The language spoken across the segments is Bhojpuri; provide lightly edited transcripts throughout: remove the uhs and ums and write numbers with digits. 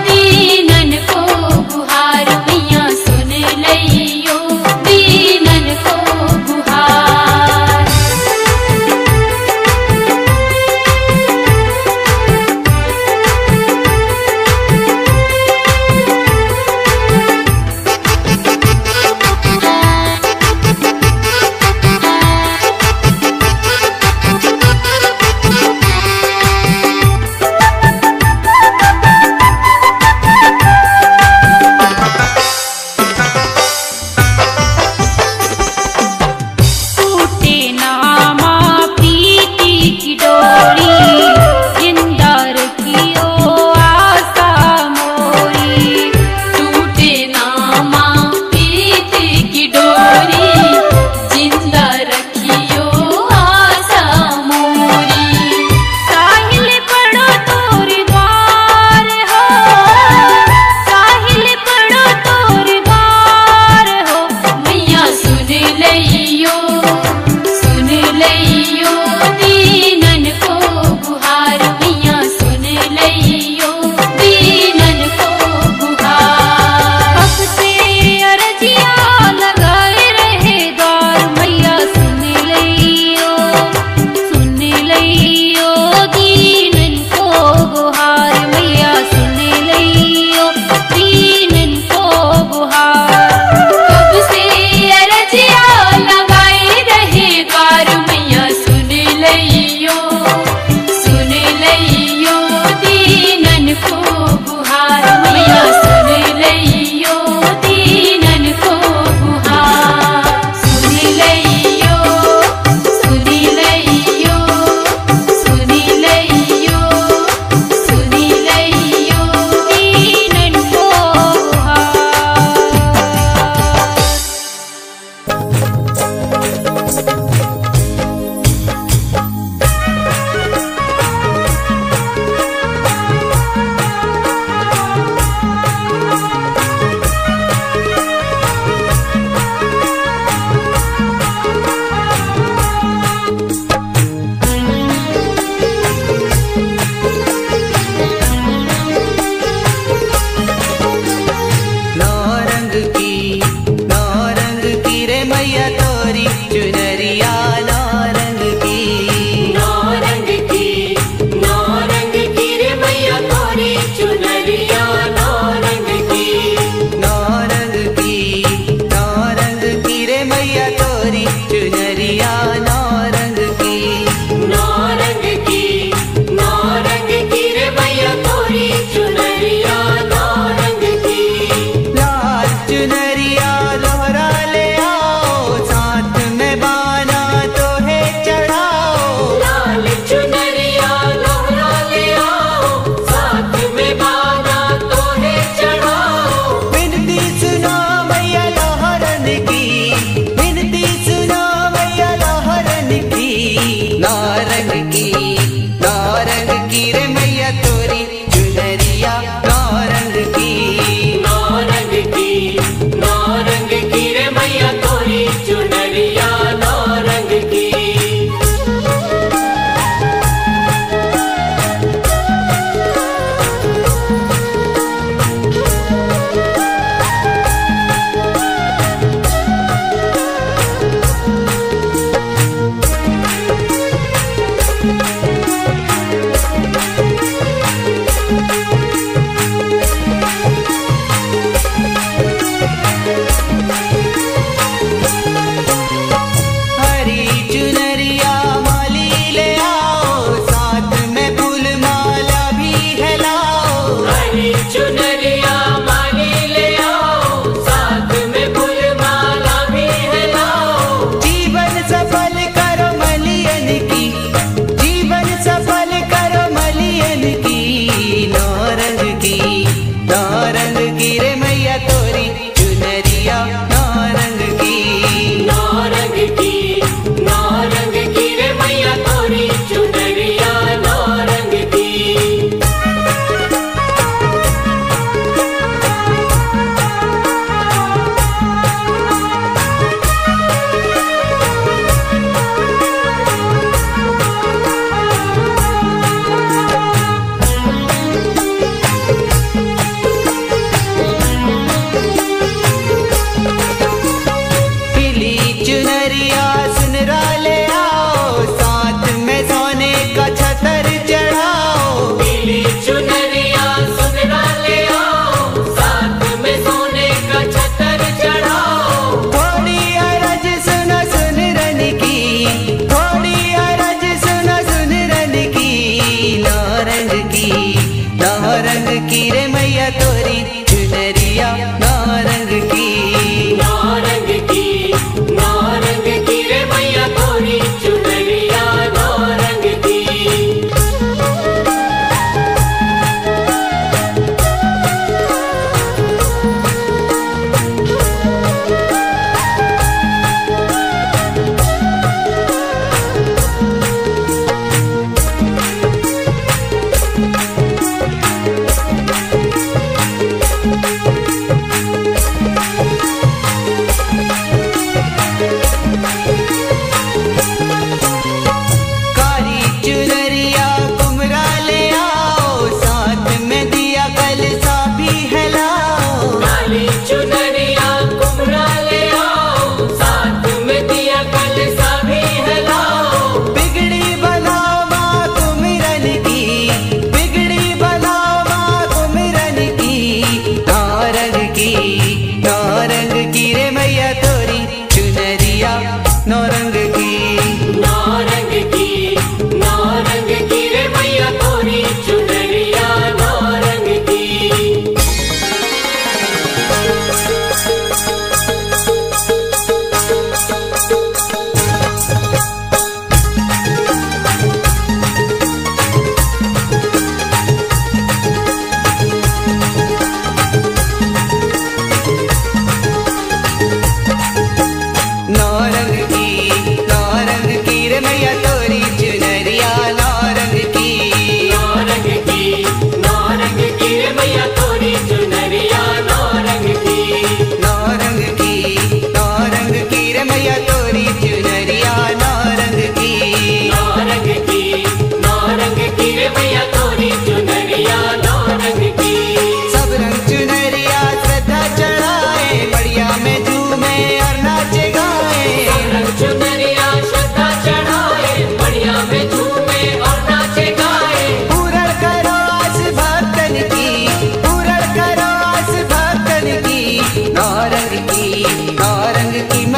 दीनन को गुहार मैया सुन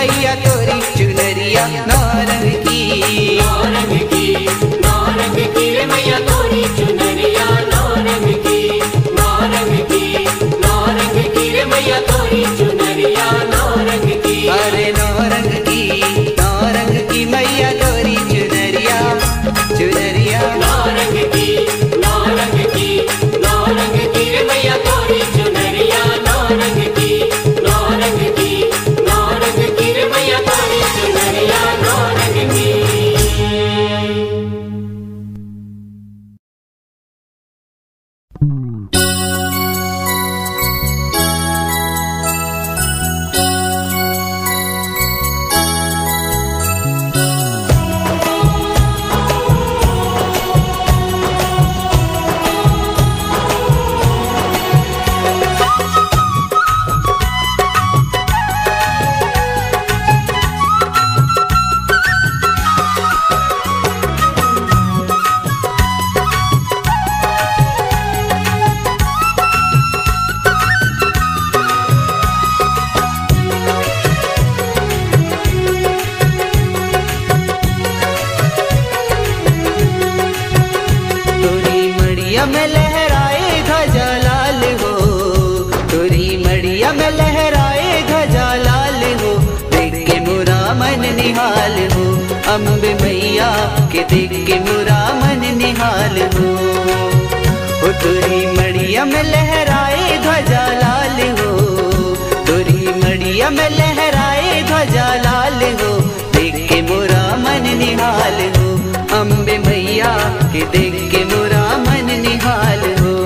मैया तोरी चुनरिया नारंग की, नारंग की, नारंग की रे मैया तोरी चुनरिया नारंग की, नारंग की, नारंग की रे मैया तोरी चुनरिया नारंग की। अरे नारंग की मैया तोरी चुनरिया, चुनरिया नारंग की, नारंग की, नारंग की रे मैया तोरी चुनरिया नारंग की, नारंग की, नारंग की रे मैया तोरी चुनरिया नारंग की। में लहराए ध्वजा लाल हो, तोरी मड़िया में लहराए ध्वजा लाल हो, देख के मोरा मन निहाल हो, अम्बे मैया के देख के मोरा मन निहाल हो। तोरी मड़िया में लहराए ध्वजा लाल हो, तोरी मड़िया में लहराए ध्वजा लाल हो, देख के मोरा मन निहाल हो, अम्बे मैया के देख के मोरा मन निहाल हो।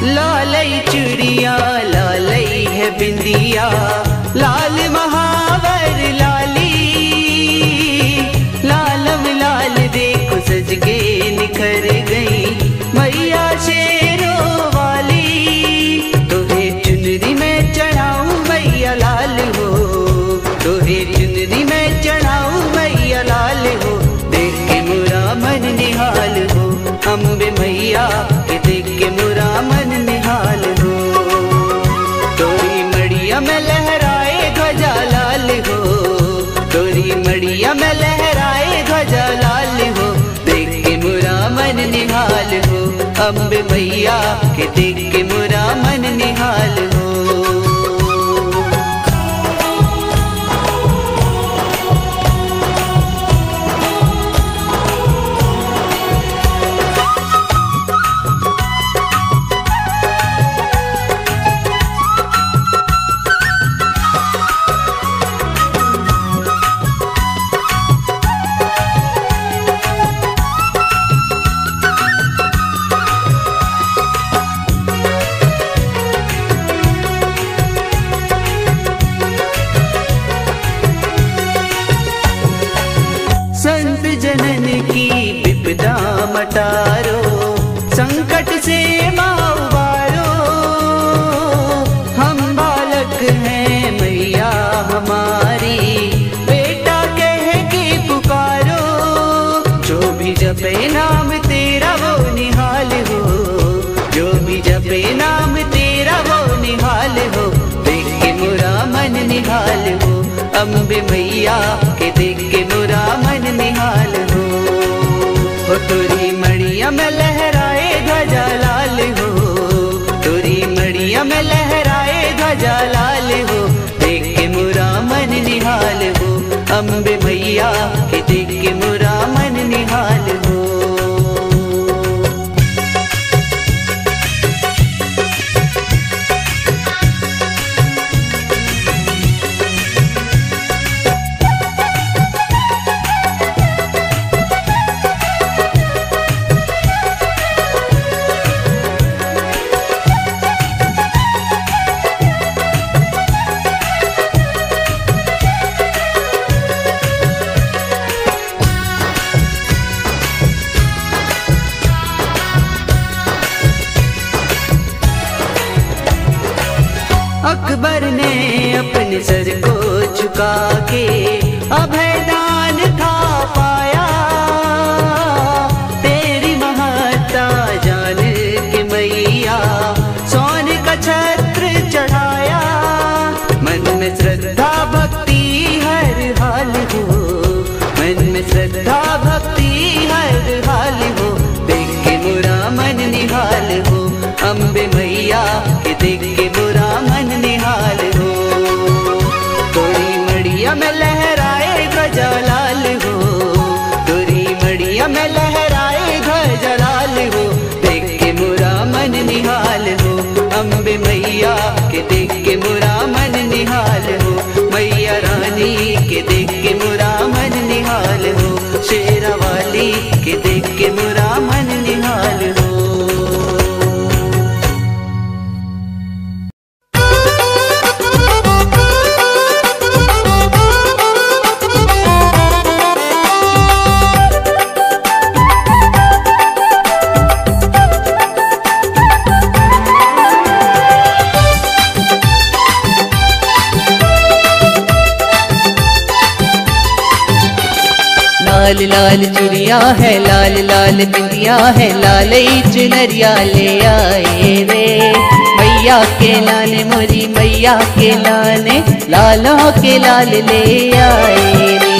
लालई चूड़िया लालई है बिंदिया, लाल महावर लाली, लालम लाल देखो सज के निखर गई मैया शेरों वाली। तोहे चुनरी में चढ़ाऊं मैया लाल हो, तोहे चुनरी में चढ़ाऊं मैया लाल हो, देख के मोरा मन निहाल हो, अम्बे मैया के देख के मोरा मन निहाल हो। तोरी मड़िया में लहराए ध्वजा लाल हो, तोरी मड़िया में लहराए ध्वजा लाल हो, देख के मोरा मन निहाल हो, अम्बे मैया के देख के मोरा मन निहाल हो। संत जनन की विपदा मटारो, संकट से माँ उबारो, हम बालक हैं मैया हमारी, बेटा कह के पुकारो, जो भी जपे नाम तेरा वो निहाल हो, जो भी जपे नाम तेरा वो निहाल हो, देख के मोरा मन निहाल हो, अम्बे मैया के देख के मोरा मन निहाल हो। तोरी मड़िया में लहराए ध्वजा लाल हो, तोरी मड़िया में लहराए ध्वजा लाल हो, देख के मोरा मन निहाल हो, अम्बे मैया के देख के मोरा मन निहाल हो। अपने सर को झुका के अभयदान था पाया। तेरी महत्ता जान के मैया सोने का छत्र चढ़ाया। मन में श्रद्धा भक्ति हर हाल हो, मन में श्रद्धा भक्ति हर हाल हो। देख के मोरा मन निहाल हो, अम्बे मैया के देख के मोरा मन निहाल हो। तोरी मड़िया में लहराए ध्वजा लाल हो, तोरी मड़िया में लहराए ध्वजा लाल हो। देख के मोरा मन निहाल हो, अम्बे मैया के देख के मोरा मन निहाल हो। मैया रानी के देख के मोरा मन निहाल हो, शेरा वाली के देख के मोरा मन निहाल हो। लाल लाल चुड़िया है, लाल लाल बिंदिया है, लाल चुनरिया ले आए रे। मैया के लाल मोरी मैया के लाने, लालों के लाल ले आए रे।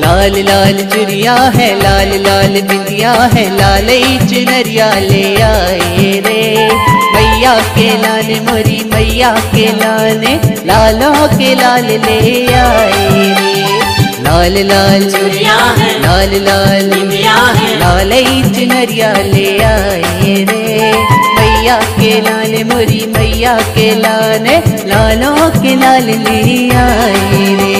लाल लाल चुड़िया है, लाल लाल बिंदिया है, लाल चुनरिया ले आए रे। मैया के लाल मोरी मैया के लाने, लालों के लाल ले आए रे। लाल लाल चुड़िया है, लाल लाल बिंदिया है, लाल चुनरिया ले आए रे। मैया के लाल मोरी मैया के लाने, लालों के लाल ले आए रे।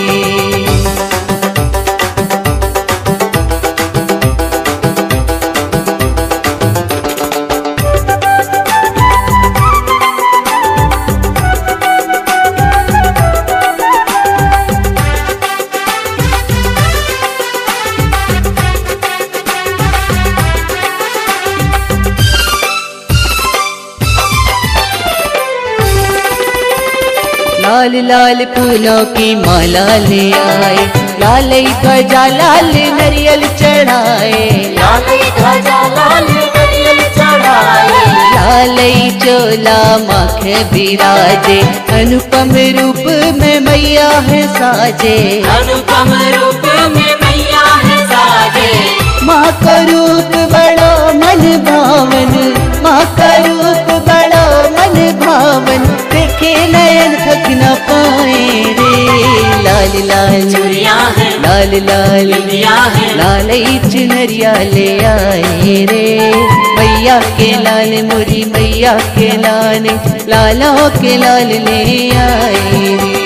लाल लाल फूलों की माला ले आए, लाल ध्वजा लाल नरियल चढ़ाए। लाल ध्वजा लाल नरियल चढ़ाए। लाल चोला माख बिराजे, अनुपम रूप में मैया है साजे। अनुपम रूप में मैया है साजे। माँ का रूप बड़ो मन भावन, माँ का रूप बड़ो मन भावन। देखे नयन थक न पाए रे। लाल लाल चुड़िया है, लाल लाल बिंदिया है, लाल चुनरिया ले आए रे। मैया के लाल मोरी मैया के लाने, लालों के लाल ले आए रे।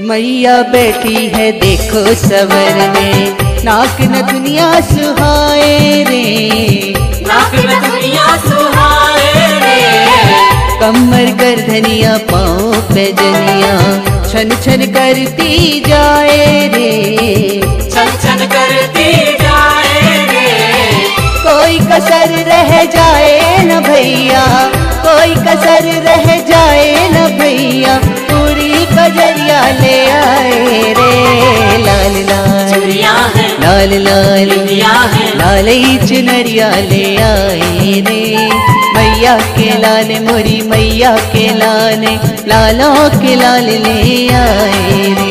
मैया बैठी है देखो सवर में, नाक न दुनिया सुहाए रे। नाक न दुनिया सुहाए रे। कमर गर्दनिया पाँव पे जनिया, छन छन करती जाए रे। छन छन करती जाए रे। कोई कसर रह जाए न भैया, कोई कसर रह जाए न भैया। पूरी बजरिया ले आए रे। लाल लाल चुड़िया है, लाल लाल बिंदिया है, लाल चुनरिया ले आए रे। मैया के लाल मोरी मैया के लाने, लालों के लाल ले आए रे।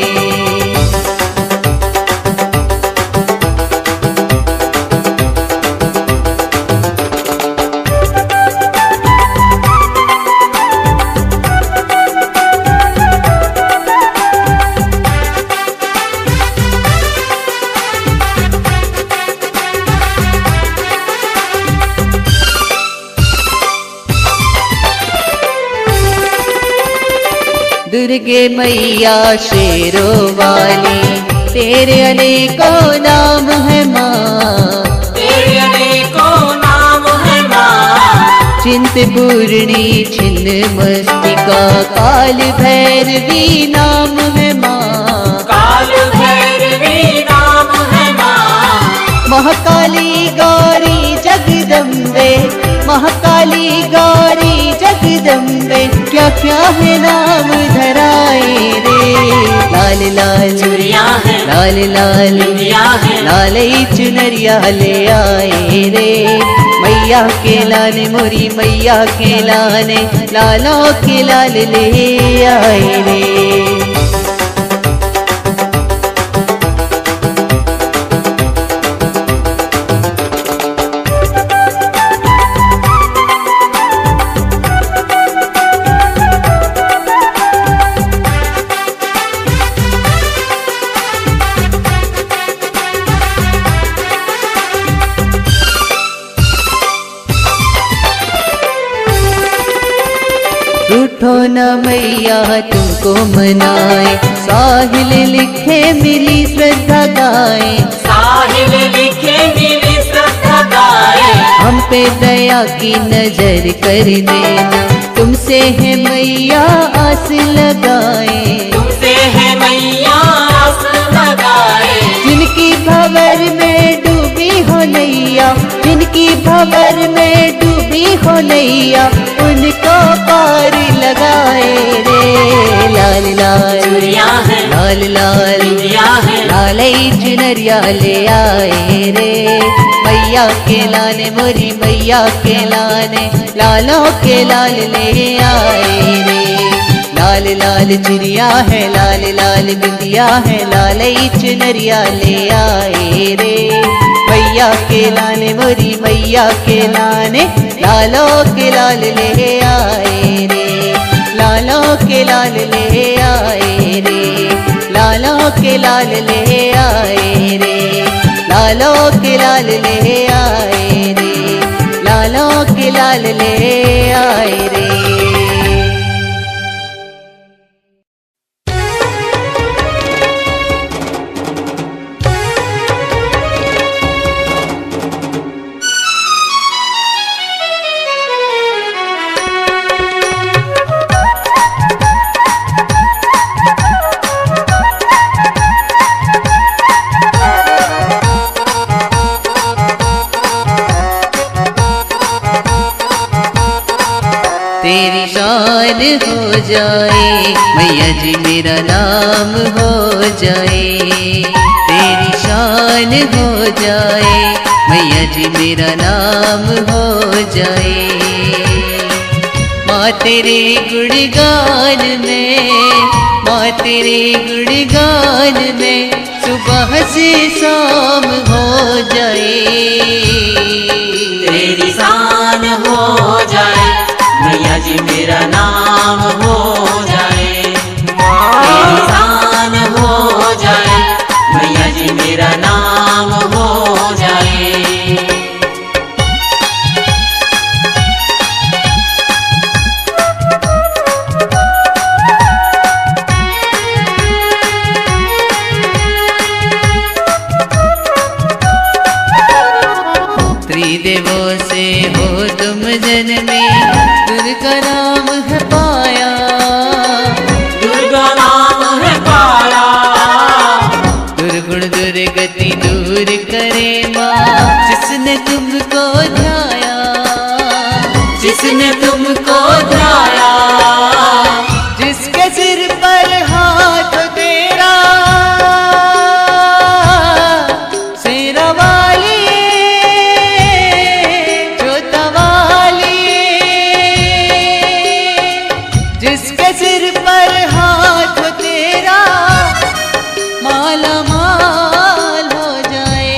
दुर्गे मैया शेरों वाली, तेरे अनेकों नाम है माँ, तेरे अनेकों नाम है माँ। चिंतपूर्णी छिन्न मस्तिका काल भैरवी नाम है माँ, काल भैरवी नाम है माँ। महाकाली गौरी जगदम्बे, महाकाली गौरी जगदम्बे, क्या क्या है नाम धराए रे। लाल लाल चुरिया है, लाल लाल बिंदिया है, लाल चुनरिया ले आए रे। मैया के लाने मोरी मैया के लाने, लालों के लाल ले आए रे। रूठो न मैया तुमको मनाए, साहिल लिखे मिली श्रद्धा गाए, साहिल लिखे मिली श्रद्धा गाए। हम पे दया की नजर कर देना, तुमसे है मैया आस लगाए, तुमसे है मैया आस लगाए। जिनकी भंवर में डूबी हो नैया, जिनकी भंवर में डूबी हो नैया, उनको पार लगाए रे। लाल लाल चुरिया है, लाल लाल बिंदिया है, लाल चुनरिया ले आए रे। मैया के लाने मोरी मैया के लाने, लालों के लाल ले आए रे। लाल लाल चुरिया है, लाल लाल बिंदिया है, लाल चुनरिया ले आए रे। मैया के लाने मोरी मैया के लाने, लालों के लाल ले आए रे। लालों के लाल ले आए रे, लालों के लाल ले आए रे, लालों के लाल ले आए रे, लालों के लाल ले आए रे। तेरी शान हो जाए मैया जी मेरा नाम हो जाए, तेरी शान हो जाए मैया जी मेरा नाम हो जाए। माँ तेरे गुणगान में, माँ तेरे गुणगान में, सुबह से शाम हो जाए। तेरी शान हो जाए मैया जी मेरा नाम हो जाए। तेरी शान हो जाए मैया जी मेरा नाम हो जाए। त्रिदेवों से हो तुम जन्मे, दुर्गा नाम है पाया, दुर्गा नाम है पाया। दुर्गुण दुर्गति दूर करे माँ, जिसने तुमको ध्याया, जिसने तुमको ध्याया। जिसके सिर पर हाथ तेरा, शेरा वाली जोता वाली, जिसके सिर पर हाथ तेरा, माला माल हो जाए,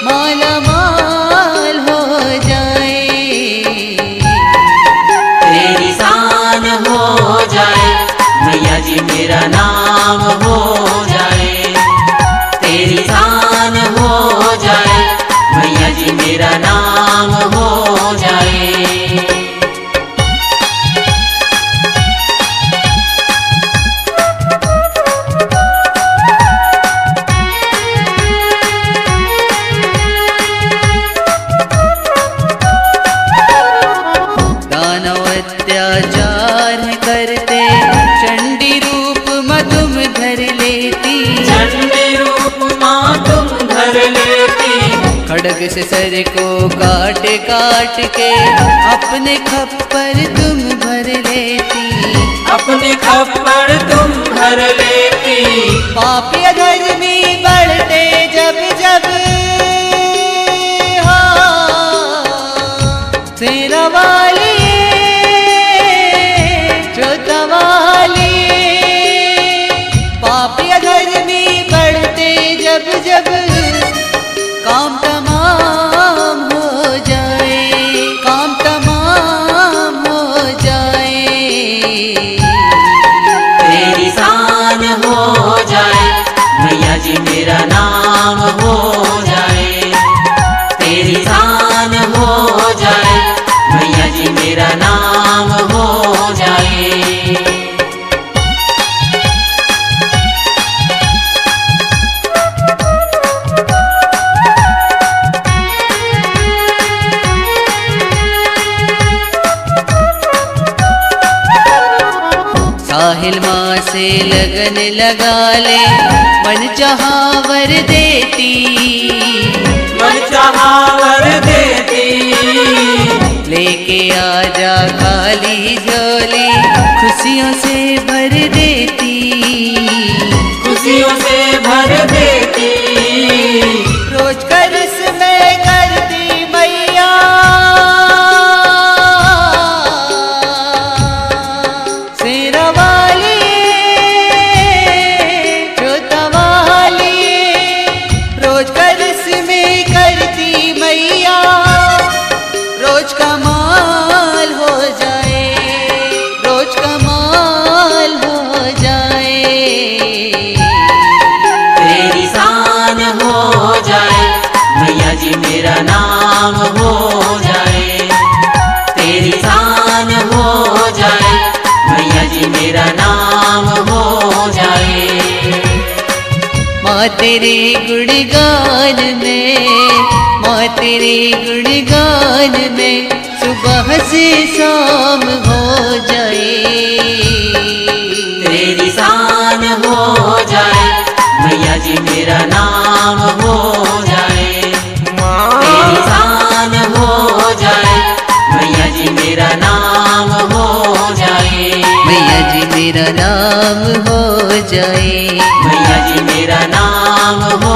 माला माल हो जाए। तेरी शान हो जाए मैया जी मेरा नाम हो जाए। तेरी शान हो जाए मैया जी मेरा नाम हो जाए। झंडे रूप माँ तुम धर लेती। खड़ग से सर को काट काट के अपने खप्पर तुम भर लेती। अपने खप्पर तुम भर लेती। पापी अधर्मी बढ़ते जब जब शेरा वाली जोता वाली। पापी अधर्मी बढ़ते जब जब काम तमाम हो जाए, काम तमाम हो जाए। तेरी शान हो जाए मैया जी मेरा नाम हो जाए। तेरी शान हो जाए मैया जी मेरा नाम हो जाए। साहिल माँ से लगन लगा ले मन चाहा वर देती। मन चाहा वर देती। लेके आजा खाली झोली खुशियों से भर देती। खुशियों से भर देती। रोज करस में करती मैया शेरा वाली जोता वाली। रोज करस में करती मैया रोज कमाल हो जाए, रोज कमाल हो जाए। तेरी शान हो जाए मैया जी मेरा नाम हो जाए। तेरी शान हो जाए मैया जी मेरा नाम हो जाए। माँ तेरे गुणगान में, माँ तेरे गुणगान में सुबह से शाम हो जाए। तेरी शान हो जाए मैया जी मेरा नाम हो जाए। तेरी शान हो जाए मैया जी मेरा नाम हो जाए। मैया जी मेरा नाम हो जाए। मैया जी मेरा नाम हो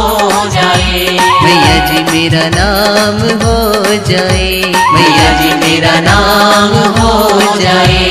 जाए। मैया जी मेरा नाम हो जाए। मैया जी मेरा नाम हो जाए।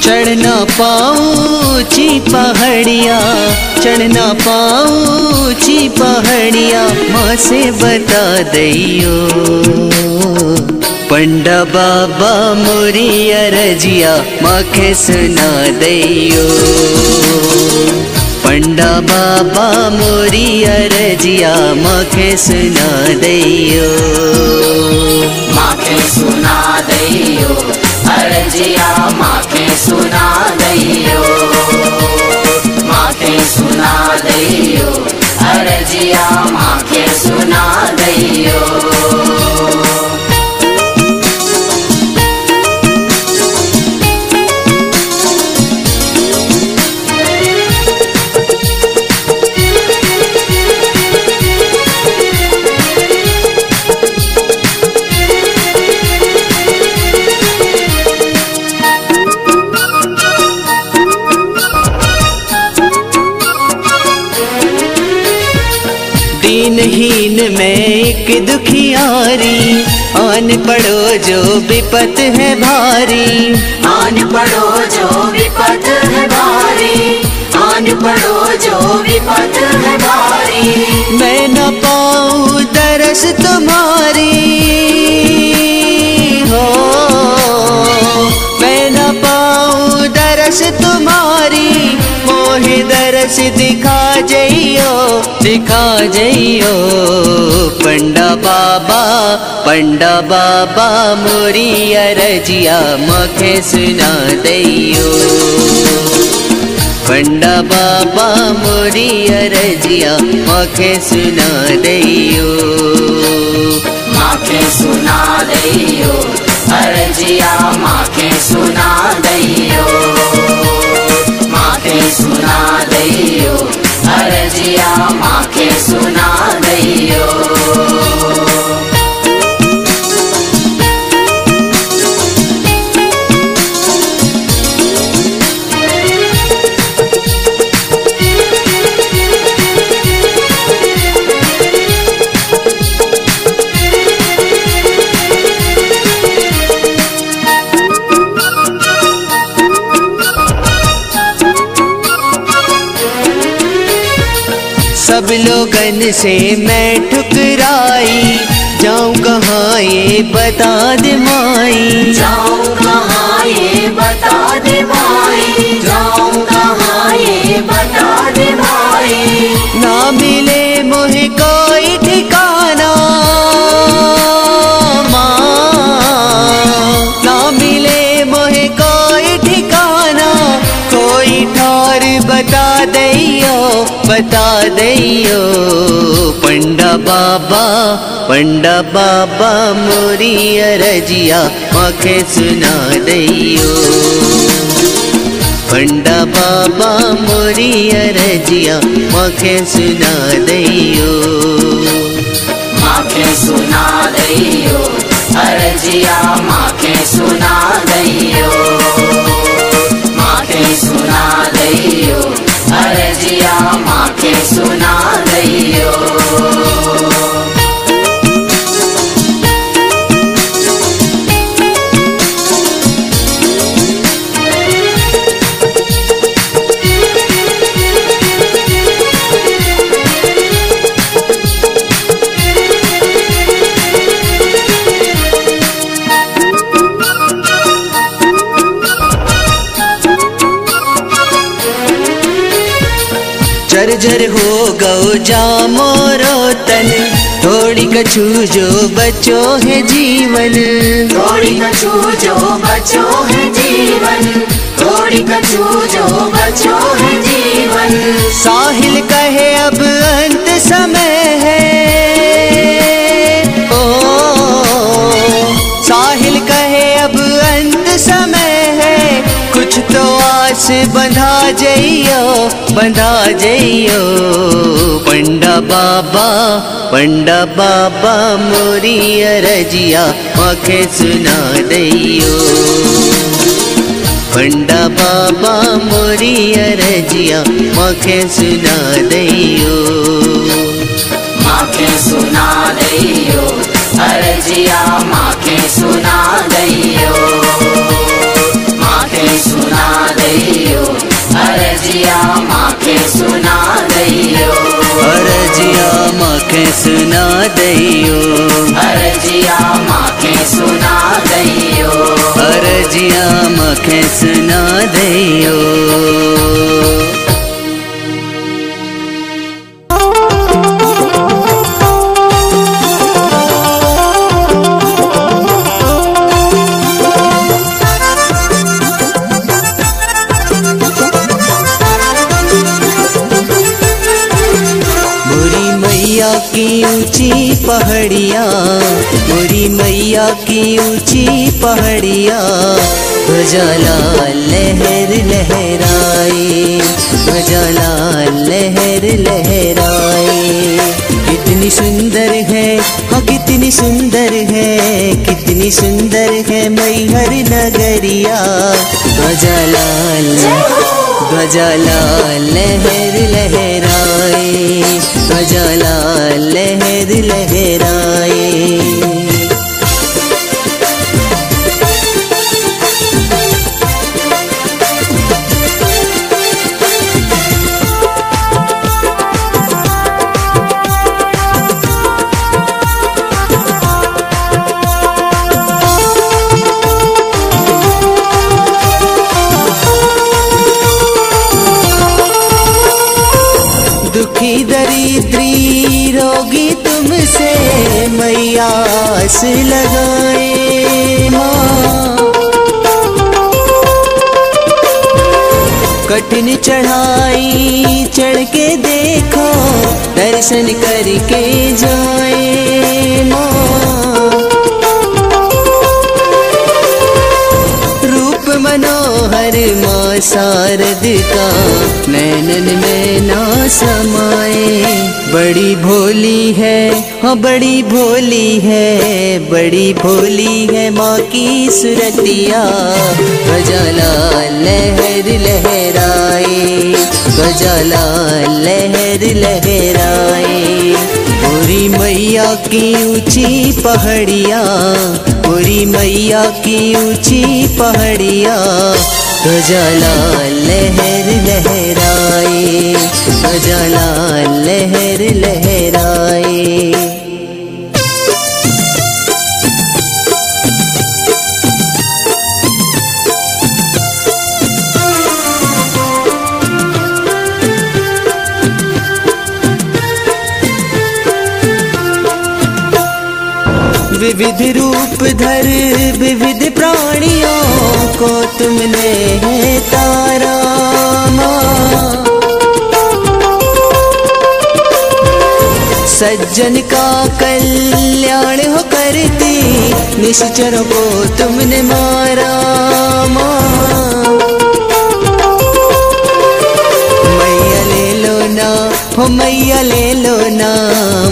चढ़ना पाऊँची पहाड़िया, चढ़ना पाऊँची पहाड़िया माँ से बता दियो। पंडा बाबा मोरी अरजिया माँ के सुना दियो। पंडा बाबा मोरी अरजिया माँ के सुना दियो। माँ के सुना दियो अरजिया माँ के सुना दियो। माँ के सुना दियो अरजिया माँ के सुना दियो। दीनहीन में एक दुखियारी, आन पड़ो जो विपत है भारी। आन पड़ो जो विपत है भारी। आन पड़ो जो विपत है भारी। मैं न पाऊँ दरस तुम्हारी हो, मैं न पाऊँ दरस तुम्हारी। मोहे दरस दिखा जइयो दिखा जइयो पंडा बाबा मोरी अरजिया मखे सुना दैयो पंडा बाबा मोरी अरजिया मखे सुना दैयो माखे सुना दैयो अरजिया माखे सुना दैयो माखे सुना दैयो अरजिया माखे सुना दैयो सब लोगन से मैं ठुकराई जाऊं कहाँ ये बता दे माई जाऊं कहाँ ये बता दे माई जाऊं कहाँ ये बता दे माई ना मिले मोहे कोई ठिकाना माँ ना मिले मोहे कोई ठिकाना कोई ठौर बता दैयो पंडा बाबा मोरी अरजिया मखे सुना दैयो पंडा बाबा मोरी अरजिया मखे सुना दैयो माखे सुना दैयो अरजिया माखे सुना दैयो माखे सुना दैयो अरजिया माखे सुना दैयो जर्जर हो गो जामो रोतन थोड़ी कछु जो बचो है जीवन थोड़ी कछु जो बचो है जीवन थोड़ी कछु जो बचो है जीवन साहिल कहे अब अंत समय है ओ साहिल कहे अब अंत समय है कुछ तो आस बंधा जइयो पंडा बाबा मोरी अरजिया मखे सुना दैयो पंडा बाबा मोरी अरजिया मखे सुना दैयो माखे सुना दैयो अरजिया माखे सुना दैयो माखे सुना दैयो अरजिया माखे सुना दैयो अरजिया मखे सुना दैयो अरजिया माखे सुना दैयो अरजिया मखे सुना दैयो की ऊंची पहाड़िया मोरी मैया की ऊंची पहाड़िया ध्वजा लाल लहर लहराए ध्वजा लाल लहर लहराए कितनी सुंदर है हाँ कितनी सुंदर है कितनी सुंदर है मैहर नगरिया ध्वजा लाल लहर लहराए ध्वजा लाल लहर लहराए दुखी दरिद्र आस लगाए माँ। कठिन चढ़ाई चढ़ के देखो, दर्शन करके जाए माँ। रूप मनोहर माँ शारद का नैनन में ना समाए। बड़ी भोली है, हाँ बड़ी भोली है, बड़ी भोली है माँ की सुरतिया। गजाला लहर लहराए, गजाला लहर लहराए। मोरी मैया की ऊंची पहाड़िया, मोरी मैया की ऊंची पहाड़िया। गजाला लहर लहराए, गजाला लहर लहराए। विविध रूप धर विविध प्राणियों को तुमने है तारा माँ। सज्जन का कल्याण हो करती, निश्चरों को तुमने मारा माँ। मैया ले लो ना, हो मैया ले लो ना,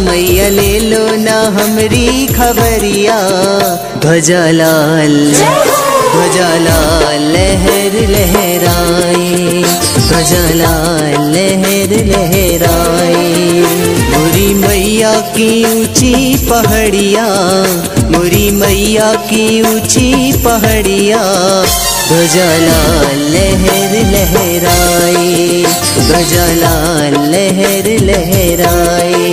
मैया ले लो ना हमरी खबरिया। ध्वजा लाल, ध्वजा लाल लहर लहराए, ध्वजा लाल लहर लहराए। मोरी मैया की ऊंची पहाड़िया, मोरी मैया की ऊंची पहाड़िया। ध्वजा लाल लहर लहराए, ध्वजा लाल लहर लहराए।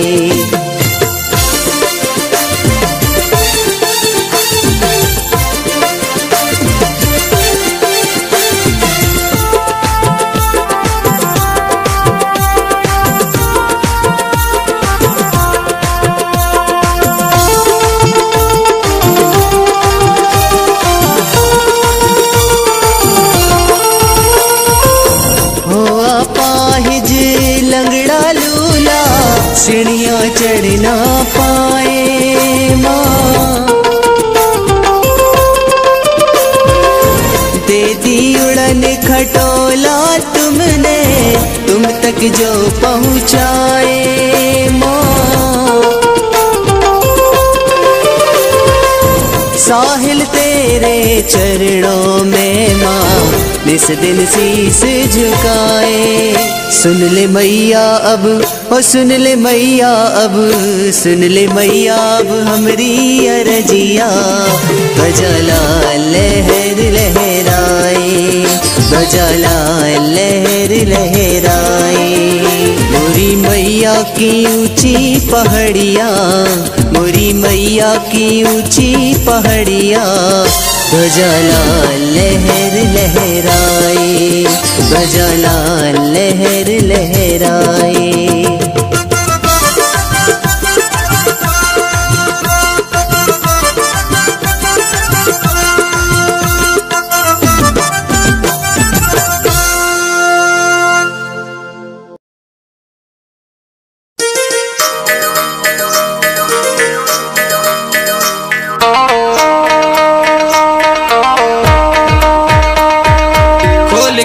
सीढ़ियाँ चढ़ ना पाए माँ। दे दी उड़न खटोला तुमने, तुम तक जो पहुँचाए माँ। साहिल तेरे चरणों में माँ, निस दिन शीस झुकाए। सुन ले मैया अब, ओ सुन ले मैया अब, सुन ले मैया अब हमरी अरजिया। गजाला लहर लहराए, गजाला लहर लहराए। मोरी मैया की ऊंची पहाड़िया, मोरी मैया की ऊंची पहाड़िया। गजाला लहर लहराए, गजाला लहर लहराए।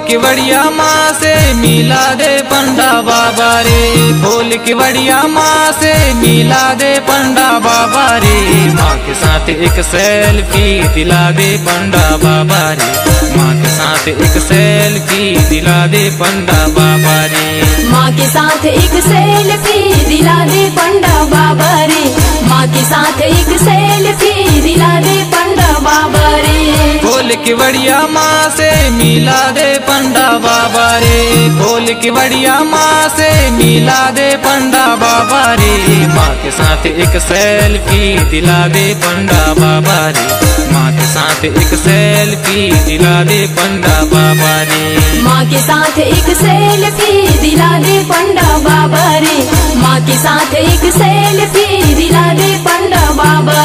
की बढ़िया माँ से मिला दे पंडा बाबा रे, खोल की बढ़िया माँ से मिला दे पंडा बाबा रे। माँ के साथ एक सेल्फी दिला दे पंडा बाबा रे, माँ के साथ एक सेल्फी दिला दे पंडा बाबा रे। माँ के साथ एक सेल्फी दिला दे पंडा बाबा रे, माँ के साथ एक सेल्फी दिला दे पंडा बाबा रे। खोल की बढ़िया माँ से मिला दे पंडा बाबा रे, खोल की बढ़िया माँ से मिला दे पंडा बाबा रे। माँ के साथ एक सेल्फी दिला दे पंडा बाबा रे, माँ के साथ एक सेल्फी दिला दे पंडा बाबा रे। माँ के साथ एक सेल्फी दिला दे पंडा बाबा रे, माँ के साथ एक सेल्फी दिला दे पंडा बाबा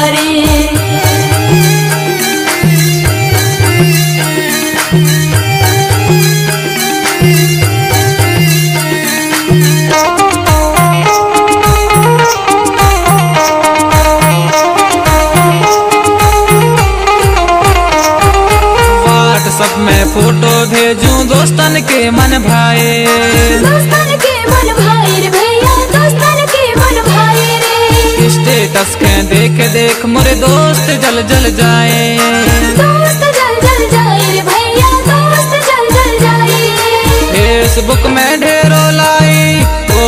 फोटो भेजूं दोस्तन के मन भाए। दोस्तन के मन भाई रे भैया, दोस्तन के मन भाई रे। स्टेटस के देख देख मोरे दोस्त जल जल जाए। दोस्त जल जल जाए रे भैया, दोस्त जल जल जाए। फेसबुक में ढेरों लाइक, ओ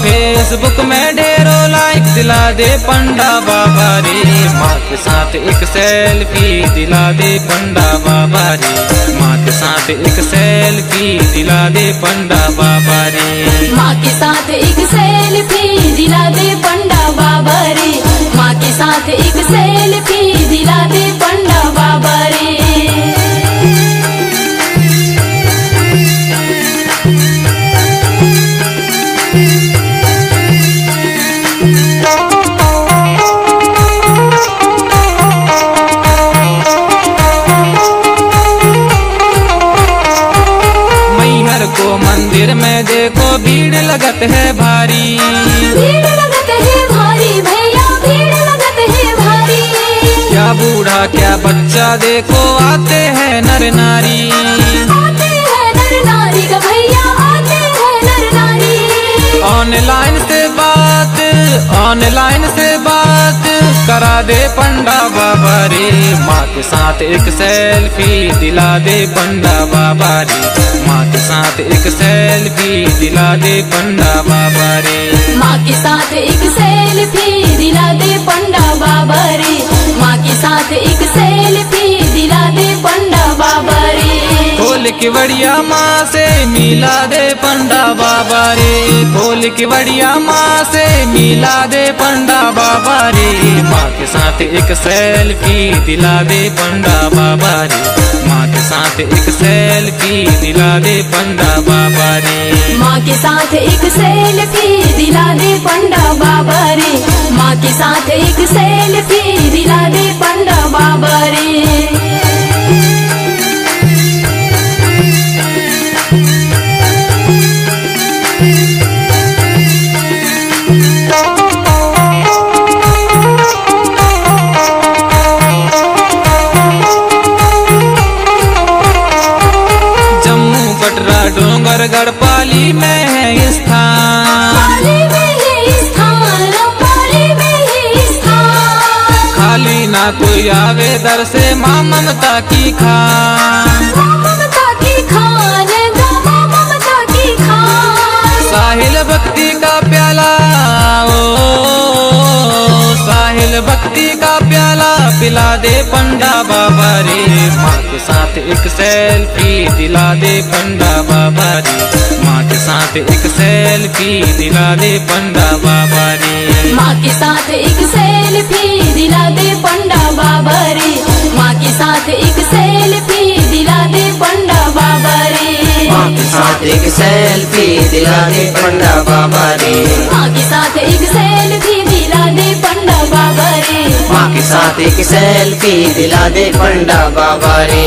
फेसबुक में ढेरों लाइक दिला दे पंडा बाबा रे। माँ के साथ एक सेल्फी दिला दे पंडा बाबा रे। माँ के साथ एक सेल्फी दिला दे पंडा बाबा रे। माँ के साथ एक सेल्फी दिला दे पंडा बाबा रे। माँ के साथ एक सेल्फी दिला दे पंडा बाबा रे। को मंदिर में देखो भीड़ लगत है भारी। भीड़ लगत है भारी भैया, भीड़ लगत है भारी। क्या बूढ़ा क्या बच्चा देखो आते हैं नर नारी। आते हैं नर नारी का भैया, आते हैं नर नारी। ऑनलाइन से बात करा दे पंडा बाबा रे। माँ के साथ एक सेल्फी दिला दे पंडा बाबा रे। माँ के साथ एक सेल्फी दिला दे पंडा बाबा रे। माँ के साथ एक सेल्फी दिला दे पंडा बाबा रे। माँ के साथ एक सेल्फी दिला दे पंडा बाबा रे। खोल के बढ़िया माँ से मिला दे पंडा बाबा रे। खोल के बढ़िया माँ से मिला दे पंडा बाबा रे। माँ के साथ एक सेल्फी दिला दे पंडा बाबा रे। माँ के साथ एक सेल्फी दिला दे पंडा बाबा रे। माँ के साथ एक सेल्फी दिला दे पंडा बाबा रे। माँ के साथ एक सेल्फी दिला दे पंडा बाबा रे। डोंगरगढ़ पाली में है स्थान। पाली में है स्थान, पाली में है स्थान। खाली ना कोई आवे दर से माँ ममता की खान। माँ ममता की खान, माँ ममता की खान। साहिल भक्ति का प्याला, ओ साहिल भक्ति का प्याला पिला दे पंडा बाबा रे। माँ के साथ एक सेल्फी दिला दे पंडा बाबा रे। माँ के साथ एक सेल्फी दिला दे पंडा बाबा रे। माँ के साथ एक सेल्फी दिला दे पंडा बाबा रे। माँ के साथ एक सेल्फी दिला दे पंडा बाबा रे। माँ के साथ एक सेल्फी दिला दे पंडा बाबा रे। माँ के साथ एक सेल्फी दिला दे पंडा बाबा रे। माँ के साथ एक सेल्फी दिला दे पंडा बाबा रे।